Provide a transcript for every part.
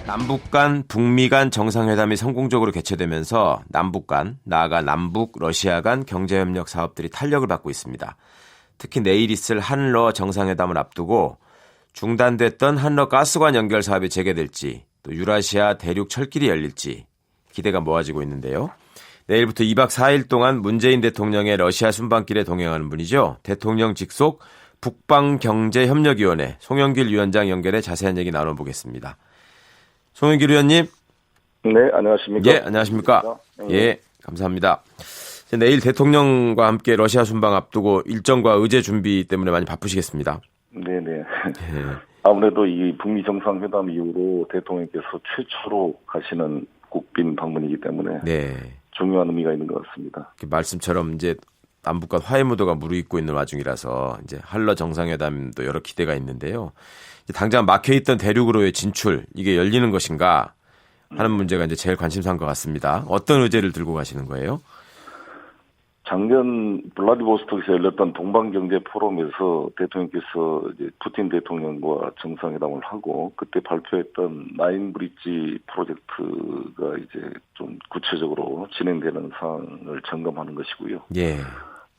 남북 간, 북미 간 정상회담이 성공적으로 개최되면서 남북 간, 나아가 남북, 러시아 간 경제협력 사업들이 탄력을 받고 있습니다. 특히 내일 있을 한러 정상회담을 앞두고 중단됐던 한러 가스관 연결 사업이 재개될지 또 유라시아 대륙 철길이 열릴지 기대가 모아지고 있는데요. 내일부터 2박 4일 동안 문재인 대통령의 러시아 순방길에 동행하는 분이죠. 대통령 직속 북방경제협력위원회 송영길 위원장 연결해 자세한 얘기 나눠보겠습니다. 송영길 위원님. 네, 안녕하십니까. 예, 안녕하십니까. 예, 감사합니다. 내일 대통령과 함께 러시아 순방 앞두고 일정과 의제 준비 때문에 많이 바쁘시겠습니다. 네네. 예. 아무래도 이 북미 정상회담 이후로 대통령께서 최초로 가시는 국빈 방문이기 때문에 네. 중요한 의미가 있는 것 같습니다. 말씀처럼 이제 남북 간 화해 무드가 무르익고 있는 와중이라서 이제 한러 정상회담도 여러 기대가 있는데요. 당장 막혀있던 대륙으로의 진출 이게 열리는 것인가 하는 문제가 이제 제일 관심사인 것 같습니다. 어떤 의제를 들고 가시는 거예요? 작년 블라디보스톡에서 열렸던 동방경제 포럼에서 대통령께서 이제 푸틴 대통령과 정상회담을 하고 그때 발표했던 라인 브릿지 프로젝트가 이제 좀 구체적으로 진행되는 사항을 점검하는 것이고요. 예.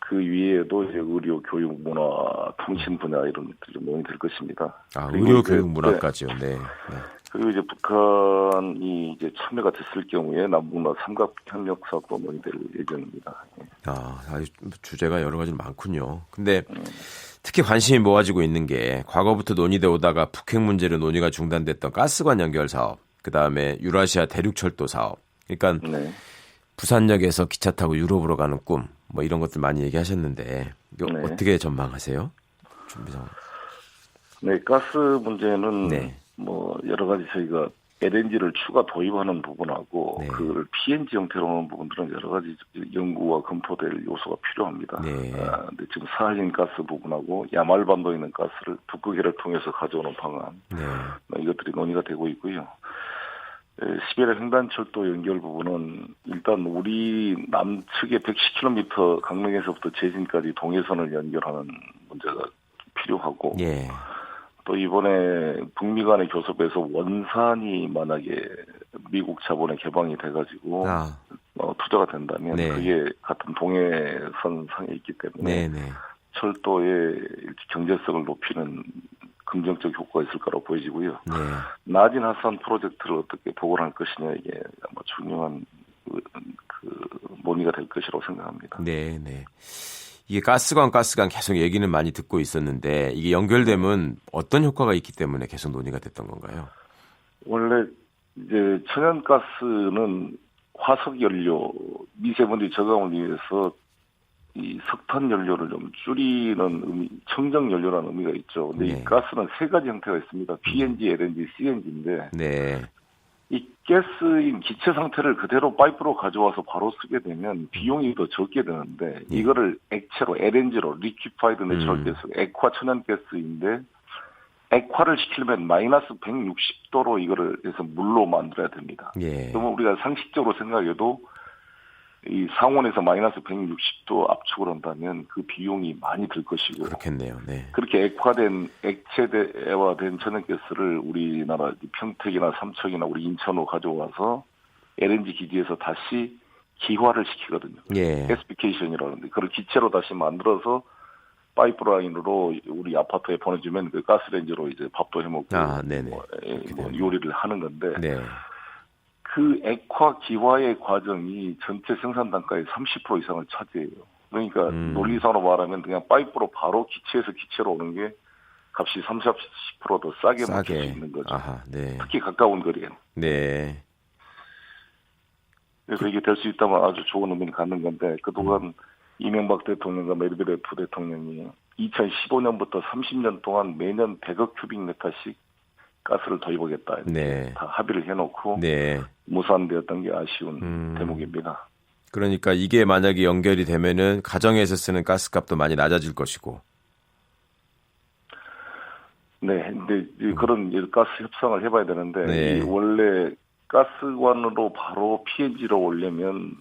그 위에도 이제 의료, 교육, 문화, 통신 분야 이런 것들이 좀 논의될 것입니다. 아, 의료, 교육, 문화까지요. 네. 네. 그리고 이제 북한이 이제 참여가 됐을 경우에 남북나 삼각 협력 사업도 논의될 예정입니다. 아, 주제가 여러 가지 많군요. 근데 특히 관심이 모아지고 있는 게 과거부터 논의돼 오다가 북핵 문제로 논의가 중단됐던 가스관 연결 사업, 그 다음에 유라시아 대륙철도 사업. 그러니까 네. 부산역에서 기차 타고 유럽으로 가는 꿈, 뭐 이런 것들 많이 얘기하셨는데 이거 네. 어떻게 전망하세요? 준비 상황. 네, 가스 문제는 네. 뭐 여러 가지 저희가 LNG를 추가 도입하는 부분하고 네. 그걸 PNG 형태로 하는 부분들은 여러 가지 연구와 검토될 요소가 필요합니다. 네. 근데 지금 사할린 가스 부분하고 야말반도에 있는 가스를 북극해를 통해서 가져오는 방안, 네. 이것들이 논의가 되고 있고요. 시베리아 횡단철도 연결 부분은 일단 우리 남측의 110km 강릉에서부터 제진까지 동해선을 연결하는 문제가 필요하고 예. 또 이번에 북미 간의 교섭에서 원산이 만약에 미국 자본에 개방이 돼가지고 투자가 된다면 네. 그게 같은 동해선 상에 있기 때문에 네. 철도의 경제성을 높이는 긍정적 효과가 있을 거라고 보여지고요. 네. 나진 하산 프로젝트를 어떻게 복원할 것이냐 이게 아마 중요한 논의가 될 것이라고 생각합니다. 네. 이게 가스관 계속 얘기는 많이 듣고 있었는데 이게 연결되면 어떤 효과가 있기 때문에 계속 논의가 됐던 건가요? 원래 이제 천연가스는 화석 연료, 미세먼지 저감을 위해서 이 석탄 연료를 좀 줄이는 의미, 청정 연료라는 의미가 있죠. 근데 네. 이 가스는 세 가지 형태가 있습니다. PNG, LNG, CNG인데 네. 이 가스인 기체 상태를 그대로 파이프로 가져와서 바로 쓰게 되면 비용이 더 적게 드는데 이거를 액체로 LNG로 리퀴파이드 내추럴 가스, 액화 천연가스인데 액화를 시키려면 마이너스 160도로 이거를 해서 물로 만들어야 됩니다. 예. 그러면 우리가 상식적으로 생각해도 이 상온에서 마이너스 160도 압축을 한다면 그 비용이 많이 들 것이고. 그렇겠네요. 네. 그렇게 액체화된 천연가스를 우리나라 평택이나 삼척이나 우리 인천으로 가져와서 LNG 기지에서 다시 기화를 시키거든요. 예. 가스피케이션이라는데 그걸 기체로 다시 만들어서 파이프라인으로 우리 아파트에 보내주면 그 가스레인지로 이제 밥도 해먹고 요리를 하는 건데. 네. 그 액화 기화의 과정이 전체 생산 단가의 30% 이상을 차지해요. 그러니까 논리상으로 말하면 그냥 파이프로 바로 기체에서 기체로 오는 게 값이 30%더 싸게 맞출 수 있는 거죠. 아하, 네. 특히 가까운 거리에. 네. 그래서 이게 될 수 있다면 아주 좋은 의미를 갖는 건데 그동안 이명박 대통령과 메드베데프 대통령이 2015년부터 30년 동안 매년 100억 큐빅미터씩 가스를 도입하겠다. 네. 다 합의를 해놓고 네. 무산되었던 게 아쉬운 대목입니다. 그러니까 이게 만약에 연결이 되면은 가정에서 쓰는 가스값도 많이 낮아질 것이고. 네, 근데 그런 가스 협상을 해봐야 되는데 네. 원래 가스관으로 바로 PNG로 오려면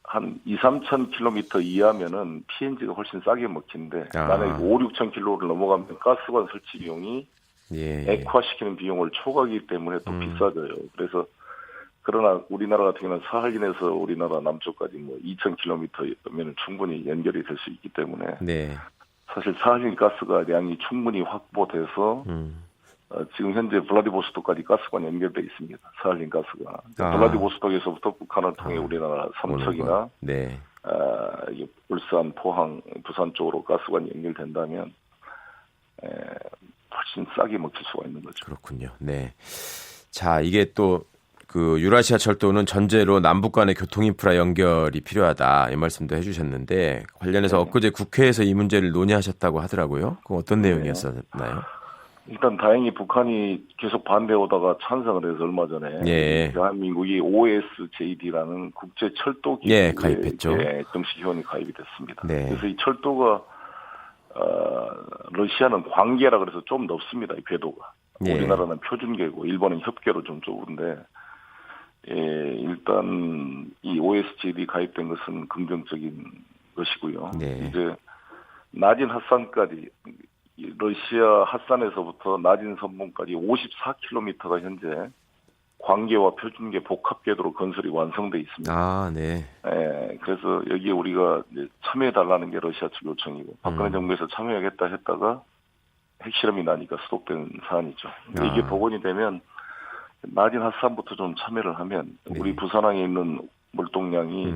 한 2-3천 킬로미터 이하면은 PNG가 훨씬 싸게 먹힌데 만약에 5-6천 킬로를 넘어가면 가스관 설치 비용이 예. 액화시키는 비용을 초과하기 때문에 또 비싸져요. 그래서 그러나 우리나라 같은 경우는 사할린에서 우리나라 남쪽까지 뭐 2,000km면 충분히 연결이 될 수 있기 때문에 네. 사실 사할린 가스가 량이 충분히 확보돼서 지금 현재 블라디보스토크까지 가스관이 연결돼 있습니다. 사할린 가스가. 블라디보스토크에서부터 북한을 통해 우리나라 삼척이나 네. 울산, 포항, 부산 쪽으로 가스관이 연결된다면 훨씬 싸게 먹힐 수가 있는 거죠. 그렇군요. 네. 자, 이게 또 그 유라시아 철도는 전제로 남북 간의 교통 인프라 연결이 필요하다. 이 말씀도 해주셨는데 관련해서 네. 엊그제 국회에서 이 문제를 논의하셨다고 하더라고요. 그 어떤 내용이었나요? 일단 다행히 북한이 계속 반대오다가 찬성을 해서 얼마 전에 예. 대한민국이 OSJD라는 국제 철도 기구에 가입했죠. 정식 회원이 가입이 됐습니다. 네. 그래서 이 철도가 러시아는 광계라 그래서 좀 넓습니다. 이 궤도가. 예. 우리나라는 표준계고 일본은 협계로 좀 좁은데 일단 이 OSJD 가입된 것은 긍정적인 것이고요. 네. 이제 낮은 핫산까지 러시아 핫산에서부터 낮은 선봉까지 54km가 현재 광계와 표준계 복합궤도로 건설이 완성돼 있습니다. 아, 네. 그래서 여기에 우리가 이제 참여해달라는 게 러시아 측 요청이고 박근혜 정부에서 참여하겠다 했다가 핵실험이 나니까 스톱된 사안이죠. 이게 복원이 되면 낮은 핫산부터 좀 참여를 하면 우리 부산항에 있는 물동량이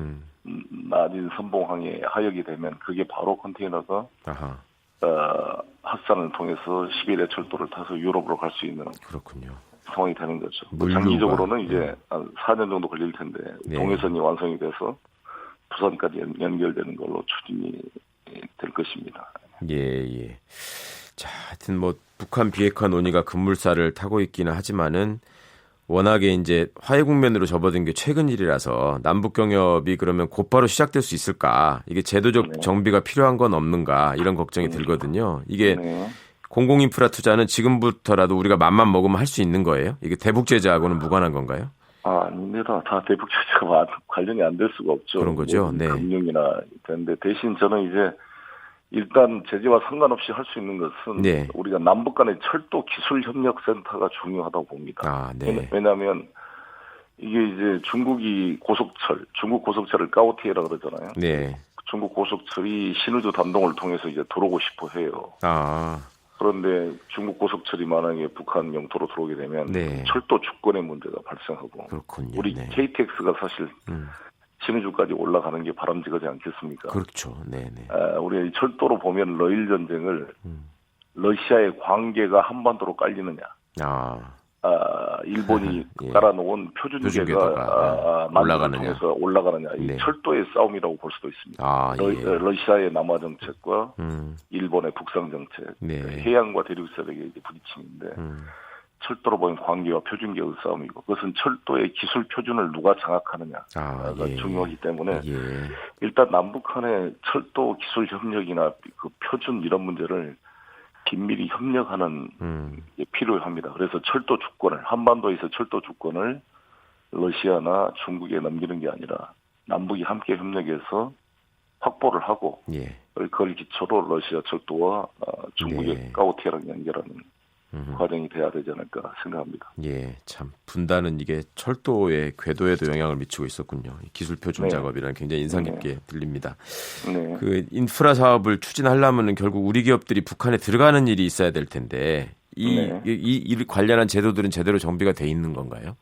낮은 선봉항에 하역이 되면 그게 바로 컨테이너가 핫산을 통해서 시베리아 철도를 타서 유럽으로 갈 수 있는 그렇군요. 상황이 되는 거죠. 물류가, 장기적으로는 이제 한 4년 정도 걸릴 텐데 동해선이 완성이 돼서 부산까지 연결되는 걸로 추진이 될 것입니다. 예. 자, 하여튼 뭐 북한 비핵화 논의가 급물살을 타고 있기는 하지만은 워낙에 이제 화해 국면으로 접어든 게 최근 일이라서 남북 경협이 그러면 곧바로 시작될 수 있을까? 이게 제도적 정비가 필요한 건 없는가? 이런 걱정이 들거든요. 이게 공공인프라 투자는 지금부터라도 우리가 맘만 먹으면 할 수 있는 거예요? 이게 대북 제재하고는 무관한 건가요? 아닙니다. 다 대북 제재가 관련이 안 될 수가 없죠. 그런 거죠. 네. 금융이나 되는데 대신 저는 이제 일단 제재와 상관없이 할 수 있는 것은 우리가 남북 간의 철도 기술 협력 센터가 중요하다고 봅니다. 왜냐하면 이게 이제 중국 고속철을 까오티에라 그러잖아요. 네. 중국 고속철이 신의주 단동을 통해서 이제 들어오고 싶어 해요. 그런데 중국 고속철이 만약에 북한 영토로 들어오게 되면 철도 주권의 문제가 발생하고 그렇군요. 우리 KTX가 사실 신의주까지 올라가는 게 바람직하지 않겠습니까? 그렇죠. 네네. 우리 철도로 보면 러일 전쟁을 러시아의 광계가 한반도로 깔리느냐, 일본이 깔아놓은 표준계가 올라가느냐, 통해서 올라가느냐, 이 철도의 싸움이라고 볼 수도 있습니다. 러시아의 남하 정책과 일본의 북상 정책, 해양과 대륙 세력의 부딪힘인데. 철도로 보면 광계와 표준계의 싸움이고 그것은 철도의 기술 표준을 누가 장악하느냐가 중요하기 때문에 일단 남북 간의 철도 기술 협력이나 그 표준 이런 문제를 긴밀히 협력하는 게 필요합니다. 그래서 철도 주권을 한반도에서 철도 주권을 러시아나 중국에 넘기는 게 아니라 남북이 함께 협력해서 확보를 하고 그걸 기초로 러시아 철도와 중국의 까오티에랑 연결하는 과정이 돼야 되지 않을까 생각합니다. 참 분단은 이게 철도의 궤도에도 영향을 미치고 있었군요. 기술 표준 작업이라는 굉장히 인상 깊게 들립니다. 그 인프라 사업을 추진하려면은 결국 우리 기업들이 북한에 들어가는 일이 있어야 될 텐데 이 관련한 제도들은 제대로 정비가 돼 있는 건가요?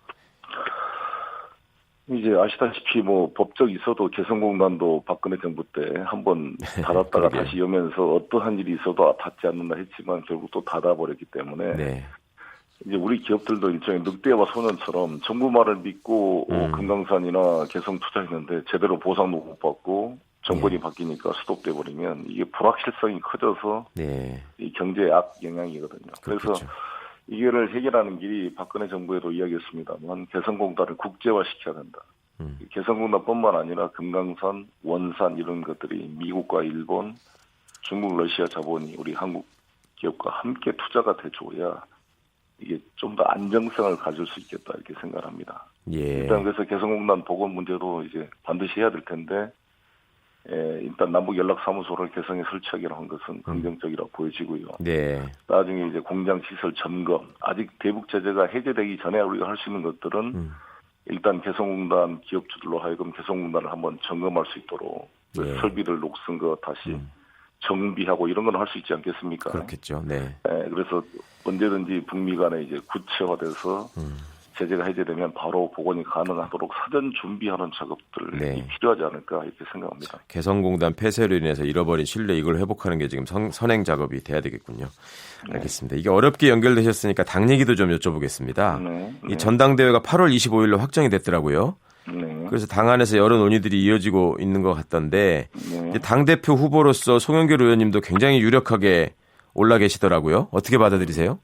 이제 아시다시피 뭐 법적 있어도 개성공단도 박근혜 정부 때 한번 닫았다가 다시 여면서 어떠한 일이 있어도 닫지 않는다 했지만 결국 또 닫아버렸기 때문에 이제 우리 기업들도 일종의 늑대와 소년처럼 정부 말을 믿고 금강산이나 개성 투자했는데 제대로 보상도 못 받고 정권이 바뀌니까 스톱돼 버리면 이게 불확실성이 커져서 이 경제에 악 영향이거든요. 그래서 이거를 해결하는 길이 박근혜 정부에도 이야기했습니다만 개성공단을 국제화시켜야 된다. 개성공단뿐만 아니라 금강산, 원산 이런 것들이 미국과 일본, 중국, 러시아 자본이 우리 한국 기업과 함께 투자가 돼줘야 이게 좀 더 안정성을 가질 수 있겠다 이렇게 생각합니다. 일단 그래서 개성공단 복원 문제도 이제 반드시 해야 될 텐데 일단 남북연락사무소를 개성에 설치하기로 한 것은 긍정적이라고 보여지고요. 네. 나중에 이제 공장 시설 점검, 아직 대북 제재가 해제되기 전에 우리가 할 수 있는 것들은 일단 개성공단 기업주들로 하여금 개성공단을 한번 점검할 수 있도록 네. 설비를 녹슨 거 다시 정비하고 이런 건 할 수 있지 않겠습니까? 그렇겠죠. 네. 그래서 언제든지 북미 간에 이제 구체화돼서 제재가 해제되면 바로 복원이 가능하도록 사전 준비하는 작업들이 네. 필요하지 않을까 이렇게 생각합니다. 개성공단 폐쇄로 인해서 잃어버린 신뢰 이걸 회복하는 게 지금 선행 작업이 돼야 되겠군요. 알겠습니다. 이게 어렵게 연결되셨으니까 당 얘기도 좀 여쭤보겠습니다. 네. 이 전당대회가 8월 25일로 확정이 됐더라고요. 네. 그래서 당 안에서 여러 논의들이 이어지고 있는 것 같던데 네. 당대표 후보로서 송영길 의원님도 굉장히 유력하게 올라 계시더라고요. 어떻게 받아들이세요?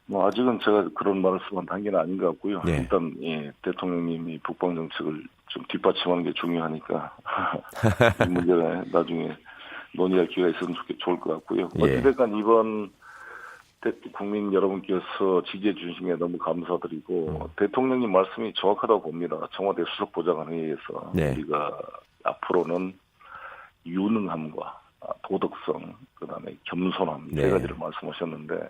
뭐 아직은 제가 그런 말씀한 단계는 아닌 것 같고요. 네. 일단 대통령님이 북방 정책을 좀 뒷받침하는 게 중요하니까 이 문제는 나중에 논의할 기회가 있으면 좋을 것 같고요. 예. 어찌됐건 이번 국민 여러분께서 지지해 주신 게 너무 감사드리고 대통령님 말씀이 정확하다고 봅니다. 청와대 수석보좌관 회의에서 네. 우리가 앞으로는 유능함과 도덕성, 그다음에 겸손함 네. 세 가지를 말씀하셨는데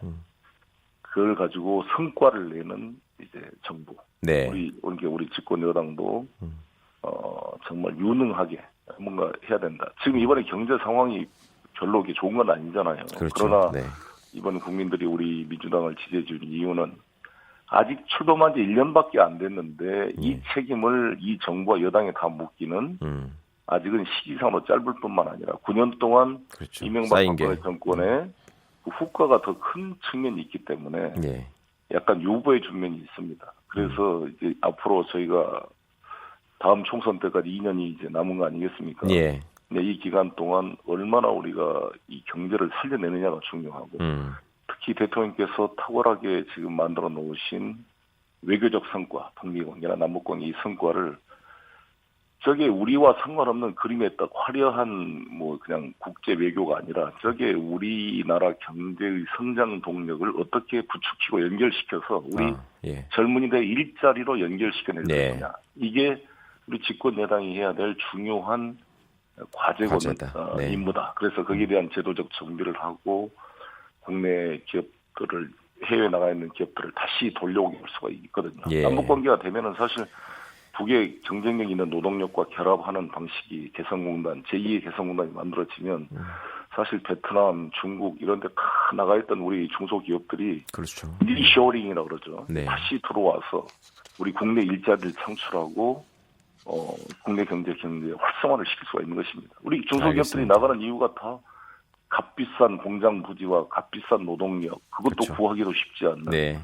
그걸 가지고 성과를 내는 이제 정부, 네. 우리 집권 여당도 정말 유능하게 뭔가 해야 된다. 지금 이번에 경제 상황이 별로 이렇게 좋은 건 아니잖아요. 그렇죠. 그러나 네. 이번 국민들이 우리 민주당을 지지해 준 이유는 아직 출범한 지 1년밖에 안 됐는데 이 책임을 이 정부와 여당에 다 묻기는 아직은 시기상으로 짧을 뿐만 아니라 9년 동안 그렇죠. 이명박 쌓인 게. 박근혜 정권의 그 후과가 더 큰 측면이 있기 때문에 네. 약간 유보의 측면이 있습니다. 그래서 이제 앞으로 저희가 다음 총선 때까지 2년이 이제 남은 거 아니겠습니까? 예. 네, 이 기간 동안 얼마나 우리가 이 경제를 살려내느냐가 중요하고 특히 대통령께서 탁월하게 지금 만들어 놓으신 외교적 성과, 북미관계나 남북관계 이 성과를 저게 우리와 상관없는 그림에 딱 화려한 뭐 그냥 국제 외교가 아니라 저게 우리나라 경제의 성장 동력을 어떻게 부추기고 연결시켜서 우리 예. 젊은이들의 일자리로 연결시켜낼 네. 것이냐. 이게 우리 집권 여당이 해야 될 중요한 과제다. 네. 임무다. 그래서 거기에 대한 제도적 정비를 하고 국내 기업들을 해외에 나가 있는 기업들을 다시 돌려오게 할 수가 있거든요. 예. 남북관계가 되면은 사실 북의 경쟁력 있는 노동력과 결합하는 방식이 개성공단, 제2의 개성공단이 만들어지면 사실 베트남, 중국 이런 데 다 나가 있던 우리 중소기업들이 그렇죠. 리쇼링이라고 그러죠. 네. 다시 들어와서 우리 국내 일자리를 창출하고 국내 경제 활성화를 시킬 수가 있는 것입니다. 우리 중소기업들이 알겠습니다. 나가는 이유가 다 값비싼 공장 부지와 값비싼 노동력 그것도 그렇죠. 구하기도 쉽지 않는 네.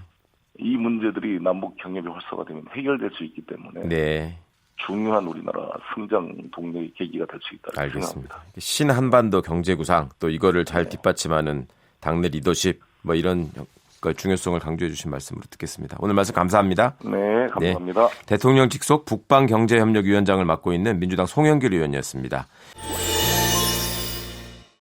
이 문제들이 남북 경협이 활성화되면 해결될 수 있기 때문에 네. 중요한 우리나라 성장 동력의 계기가 될 수 있다고 알겠습니다. 생각합니다. 신한반도 경제구상 또 이거를 잘 뒷받침하는 당내 리더십 뭐 이런 걸 중요성을 강조해 주신 말씀으로 듣겠습니다. 오늘 말씀 감사합니다. 네, 감사합니다. 대통령 직속 북방경제협력위원장을 맡고 있는 민주당 송영길 의원이었습니다.